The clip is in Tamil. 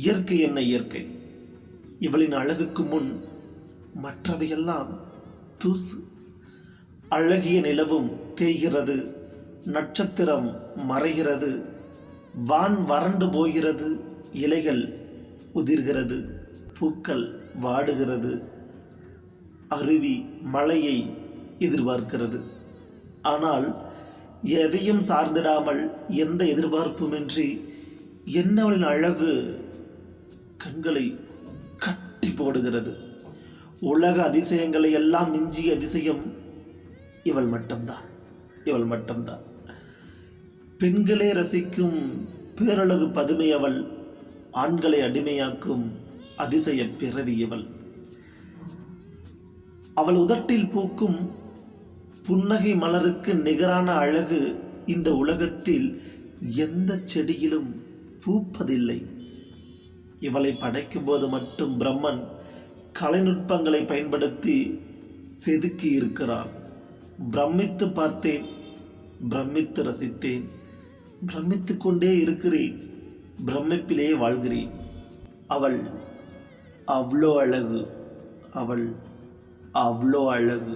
இயற்கை என்ன இயற்கை! இவளின் அழகுக்கு முன் மற்றவையெல்லாம் தூசு. அழகிய நிலவும் தேய்கிறது, நட்சத்திரம் மறைகிறது, வான் வறண்டு போகிறது, இலைகள் உதிர்கிறது, பூக்கள் வாடுகிறது, அருவி மழையை எதிர்பார்க்கிறது. ஆனால் எதையும் சார்ந்திடாமல் எந்த எதிர்பார்ப்புமின்றி என்னவளின் அழகு கண்களை கட்டி போடுகிறது. உலக அதிசயங்களை எல்லாம் மிஞ்சிய அதிசயம் இவள் மட்டும்தான். பெண்களே ரசிக்கும் பேரழகு பதுமை அவள். ஆண்களை அடிமையாக்கும் அதிசய பிறவி இவள். அவள் உதட்டில் பூக்கும் புன்னகை மலருக்கு நிகரான அழகு இந்த உலகத்தில் எந்த செடியிலும் பூப்பதில்லை. இவளை படைக்கும் போது மட்டும் பிரம்மன் கலைநுட்பங்களை பயன்படுத்தி செதுக்கி இருக்கிறான். பிரமித்து பார்த்தேன், பிரமித்து ரசித்தேன், பிரமித்து கொண்டே இருக்கிறேன், பிரமிப்பிலே வாழ்கிறேன். அவள் அவ்வளோ அழகு, அவள் அவ்வளோ அழகு.